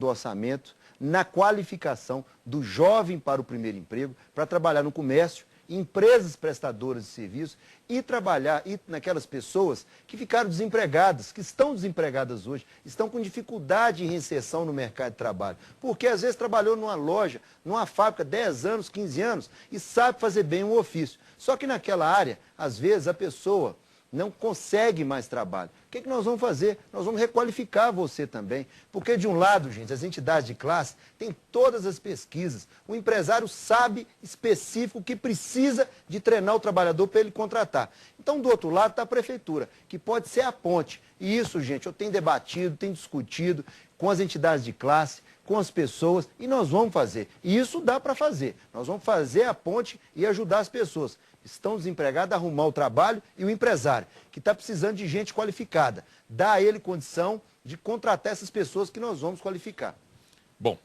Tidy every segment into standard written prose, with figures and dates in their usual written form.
do orçamento na qualificação do jovem para o primeiro emprego, para trabalhar no comércio, empresas prestadoras de serviços e trabalhar naquelas pessoas que ficaram desempregadas, que estão desempregadas hoje, estão com dificuldade em reinserção no mercado de trabalho. Porque às vezes trabalhou numa loja, numa fábrica, 10 anos, 15 anos e sabe fazer bem um ofício. Só que naquela área, às vezes a pessoa não consegue mais trabalho. O que nós vamos fazer? Nós vamos requalificar você também. Porque, de um lado, gente, as entidades de classe têm todas as pesquisas. O empresário sabe específico o que precisa de treinar o trabalhador para ele contratar. Então, do outro lado, está a prefeitura, que pode ser a ponte. E isso, gente, eu tenho debatido, tenho discutido com as entidades de classe, com as pessoas, e nós vamos fazer. E isso dá para fazer. Nós vamos fazer a ponte e ajudar as pessoas. Estão desempregados, arrumar o trabalho, e o empresário, que está precisando de gente qualificada. Dá a ele condição de contratar essas pessoas que nós vamos qualificar. Bom,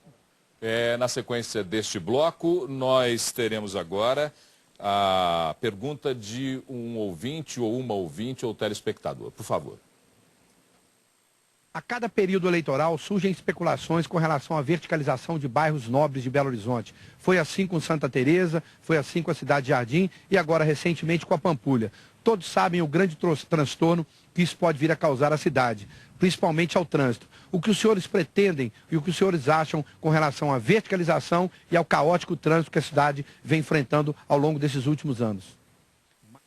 na sequência deste bloco, nós teremos agora a pergunta de um ouvinte ou uma ouvinte ou telespectador. Por favor. A cada período eleitoral surgem especulações com relação à verticalização de bairros nobres de Belo Horizonte. Foi assim com Santa Teresa, foi assim com a Cidade Jardim e agora recentemente com a Pampulha. Todos sabem o grande transtorno que isso pode vir a causar à cidade, principalmente ao trânsito. O que os senhores pretendem e o que os senhores acham com relação à verticalização e ao caótico trânsito que a cidade vem enfrentando ao longo desses últimos anos?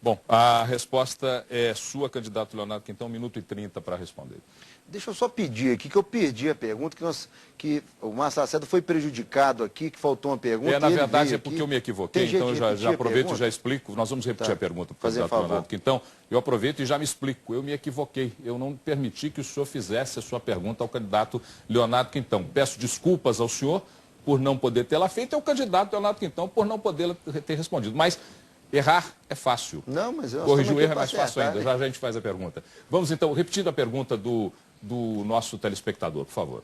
Bom, a resposta é sua, candidato Leonardo Quintão, 1 minuto e 30 para responder. Deixa eu só pedir aqui, que eu perdi a pergunta, que o Márcio Lacerda foi prejudicado aqui, que faltou uma pergunta. Na verdade é porque eu me equivoquei, então eu já aproveito e já explico. Nós vamos repetir a pergunta para o candidato Leonardo Quintão. Eu aproveito e já me explico. Eu me equivoquei. Eu não permiti que o senhor fizesse a sua pergunta ao candidato Leonardo Quintão. Peço desculpas ao senhor por não poder tê-la feito e ao candidato Leonardo Quintão por não poder ter respondido. Mas errar é fácil. Não, mas corrigir o erro é mais fácil ainda. Já a gente faz a pergunta. Vamos então, repetindo a pergunta do nosso telespectador, por favor.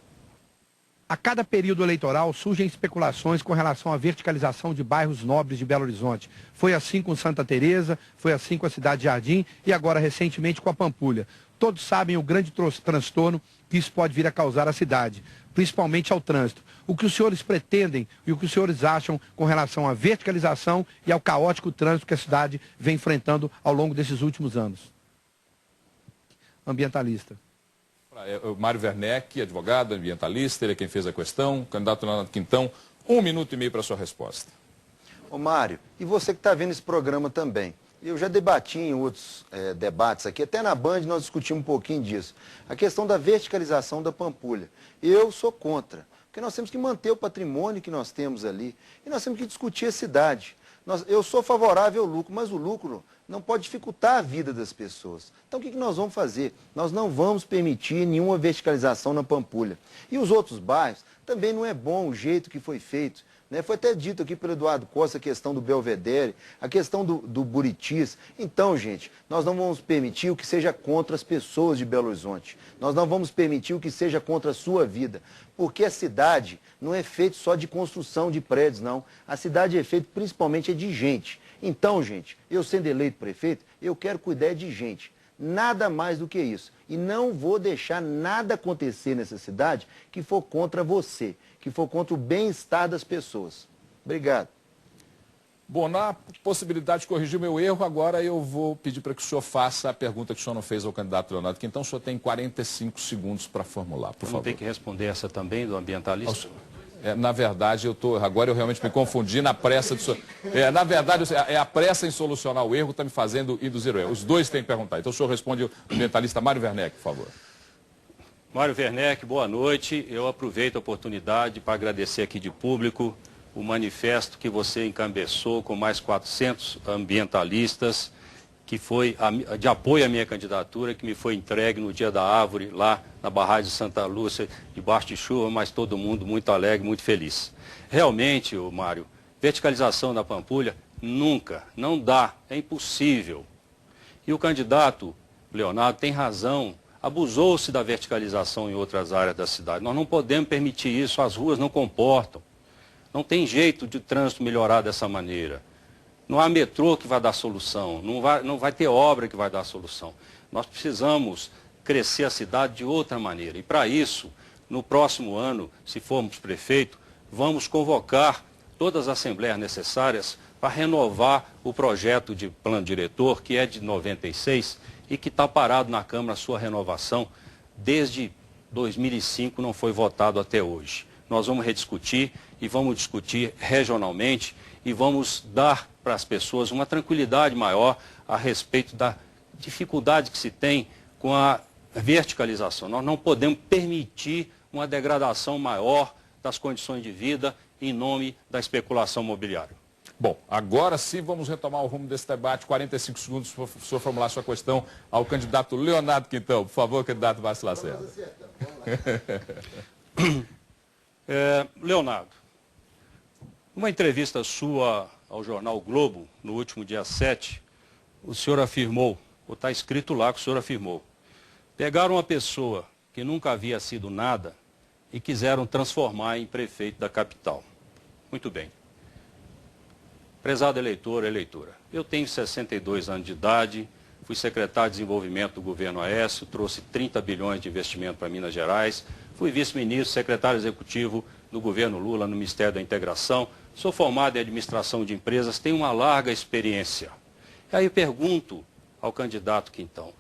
A cada período eleitoral surgem especulações com relação à verticalização de bairros nobres de Belo Horizonte. Foi assim com Santa Teresa, foi assim com a Cidade Jardim e agora recentemente com a Pampulha. Todos sabem o grande transtorno que isso pode vir a causar à cidade, principalmente ao trânsito. O que os senhores pretendem e o que os senhores acham com relação à verticalização e ao caótico trânsito que a cidade vem enfrentando ao longo desses últimos anos? Ambientalista. O Mário Werneck, advogado, ambientalista, ele é quem fez a questão. Candidato Leonardo Quintão, 1 minuto e meio para a sua resposta. Ô Mário, e você que está vendo esse programa também. Eu já debati em outros debates aqui, até na Band nós discutimos um pouquinho disso. A questão da verticalização da Pampulha. Eu sou contra, porque nós temos que manter o patrimônio que nós temos ali. E nós temos que discutir a cidade. Eu sou favorável ao lucro, mas o lucro não pode dificultar a vida das pessoas. Então o que nós vamos fazer? Nós não vamos permitir nenhuma verticalização na Pampulha. E os outros bairros, também não é bom o jeito que foi feito. Né? Foi até dito aqui pelo Eduardo Costa a questão do Belvedere, a questão do Buritis. Então, gente, nós não vamos permitir o que seja contra as pessoas de Belo Horizonte. Nós não vamos permitir o que seja contra a sua vida. Porque a cidade não é feita só de construção de prédios, não. A cidade é feita principalmente de gente. Então, gente, eu sendo eleito prefeito, eu quero cuidar de gente. Nada mais do que isso. E não vou deixar nada acontecer nessa cidade que for contra você, que for contra o bem-estar das pessoas. Obrigado. Bom, na possibilidade de corrigir o meu erro, agora eu vou pedir para que o senhor faça a pergunta que o senhor não fez ao candidato Leonardo Quintão. O senhor tem 45 segundos para formular, por favor. Não tem que responder essa também do ambientalista? Na verdade, agora eu realmente me confundi na pressa do senhor. Na verdade, é a pressa em solucionar o erro que está me fazendo induzir o erro. Os dois têm que perguntar. Então o senhor responde o ambientalista Mário Werneck, por favor. Mário Werneck, boa noite. Eu aproveito a oportunidade para agradecer aqui de público o manifesto que você encabeçou com mais 400 ambientalistas, que foi de apoio à minha candidatura, que me foi entregue no Dia da Árvore, lá na barragem de Santa Lúcia, debaixo de chuva, mas todo mundo muito alegre, muito feliz. Realmente, Mário, verticalização da Pampulha, nunca, não dá, é impossível. E o candidato Leonardo tem razão, abusou-se da verticalização em outras áreas da cidade. Nós não podemos permitir isso, as ruas não comportam. Não tem jeito de trânsito melhorar dessa maneira. Não há metrô que vai dar solução, não vai ter obra que vai dar solução. Nós precisamos crescer a cidade de outra maneira. E para isso, no próximo ano, se formos prefeito, vamos convocar todas as assembleias necessárias para renovar o projeto de plano diretor, que é de 96 e que está parado na Câmara a sua renovação desde 2005, não foi votado até hoje. Nós vamos rediscutir e vamos discutir regionalmente e vamos dar para as pessoas uma tranquilidade maior a respeito da dificuldade que se tem com a verticalização. Nós não podemos permitir uma degradação maior das condições de vida em nome da especulação imobiliária. Bom, agora sim vamos retomar o rumo desse debate. 45 segundos para o senhor formular sua questão ao candidato Leonardo Quintão. Por favor, candidato Márcio Lacerda. Leonardo, numa entrevista sua ao jornal Globo, no último dia 7, o senhor afirmou, ou está escrito lá que o senhor afirmou, pegaram uma pessoa que nunca havia sido nada e quiseram transformar em prefeito da capital. Muito bem. Prezado eleitor, eleitora, eu tenho 62 anos de idade, fui secretário de desenvolvimento do governo Aécio, trouxe 30 bilhões de investimento para Minas Gerais, fui vice-ministro, secretário executivo do governo Lula no Ministério da Integração, sou formado em administração de empresas, tenho uma larga experiência. E aí eu pergunto ao candidato Quintão,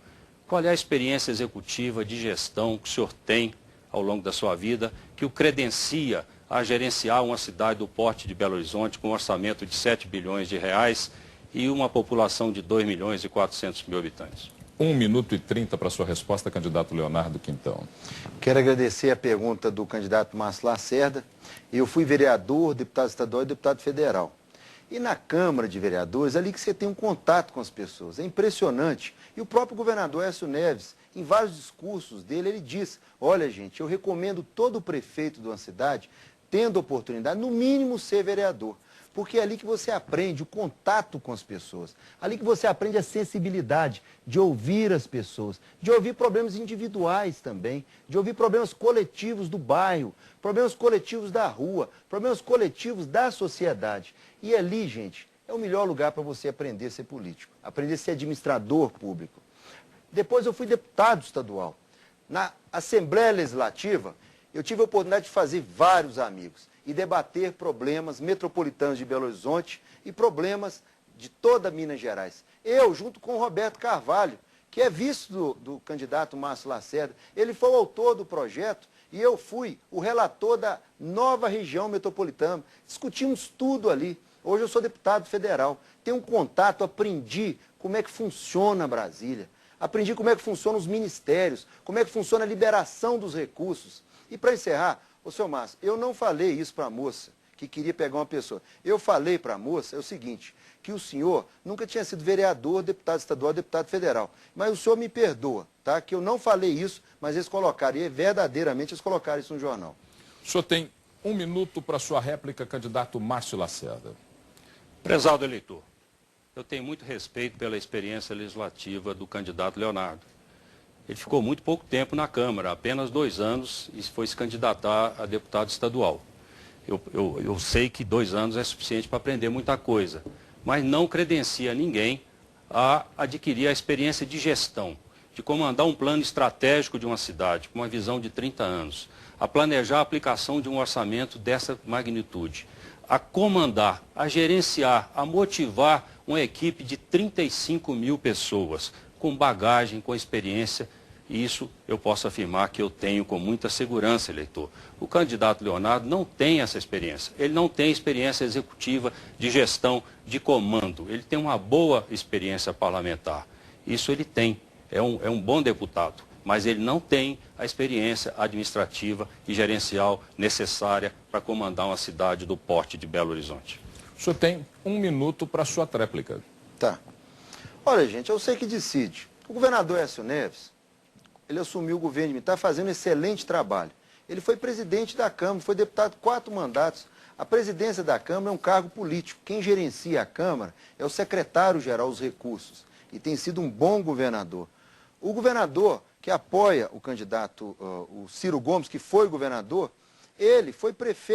qual é a experiência executiva de gestão que o senhor tem ao longo da sua vida que o credencia a gerenciar uma cidade do porte de Belo Horizonte com um orçamento de 7 bilhões de reais e uma população de 2 milhões e 400 mil habitantes? 1 minuto e 30 para a sua resposta, candidato Leonardo Quintão. Quero agradecer a pergunta do candidato Márcio Lacerda. Eu fui vereador, deputado estadual e deputado federal. E na Câmara de Vereadores, ali que você tem um contato com as pessoas. É impressionante. E o próprio governador Aécio Neves, em vários discursos dele, ele diz, olha gente, eu recomendo todo prefeito de uma cidade, tendo oportunidade, no mínimo ser vereador. Porque é ali que você aprende o contato com as pessoas. Ali que você aprende a sensibilidade de ouvir as pessoas, de ouvir problemas individuais também, de ouvir problemas coletivos do bairro, problemas coletivos da rua, problemas coletivos da sociedade. E ali, gente, é o melhor lugar para você aprender a ser político, aprender a ser administrador público. Depois eu fui deputado estadual. Na Assembleia Legislativa, eu tive a oportunidade de fazer vários amigos e debater problemas metropolitanos de Belo Horizonte e problemas de toda Minas Gerais. Eu, junto com o Roberto Carvalho, que é vice do candidato Márcio Lacerda, ele foi o autor do projeto e eu fui o relator da nova região metropolitana. Discutimos tudo ali. Hoje eu sou deputado federal, tenho um contato, aprendi como é que funciona Brasília, aprendi como é que funcionam os ministérios, como é que funciona a liberação dos recursos. E para encerrar, ô senhor Márcio, eu não falei isso para a moça que queria pegar uma pessoa. Eu falei para a moça o seguinte, que o senhor nunca tinha sido vereador, deputado estadual, deputado federal. Mas o senhor me perdoa, tá? Que eu não falei isso, mas eles colocaram, e verdadeiramente eles colocaram isso no jornal. O senhor tem 1 minuto para sua réplica, candidato Márcio Lacerda. Prezado eleitor, eu tenho muito respeito pela experiência legislativa do candidato Leonardo. Ele ficou muito pouco tempo na Câmara, apenas 2 anos, e foi se candidatar a deputado estadual. Eu sei que 2 anos é suficiente para aprender muita coisa, mas não credencia ninguém a adquirir a experiência de gestão, de comandar um plano estratégico de uma cidade, com uma visão de 30 anos, a planejar a aplicação de um orçamento dessa magnitude, a comandar, a gerenciar, a motivar uma equipe de 35 mil pessoas, com bagagem, com experiência, e isso eu posso afirmar que eu tenho com muita segurança, eleitor. O candidato Leonardo não tem essa experiência, ele não tem experiência executiva de gestão, de comando, ele tem uma boa experiência parlamentar, isso ele tem, é um bom deputado, mas ele não tem a experiência administrativa e gerencial necessária para comandar uma cidade do porte de Belo Horizonte. O senhor tem 1 minuto para a sua tréplica. Tá. Olha, gente, eu sei que decide. O governador Aécio Neves, ele assumiu o governo, está fazendo um excelente trabalho. Ele foi presidente da Câmara, foi deputado 4 mandatos. A presidência da Câmara é um cargo político. Quem gerencia a Câmara é o secretário-geral dos recursos. E tem sido um bom governador. O governador que apoia o candidato, o Ciro Gomes, que foi governador, ele foi prefeito.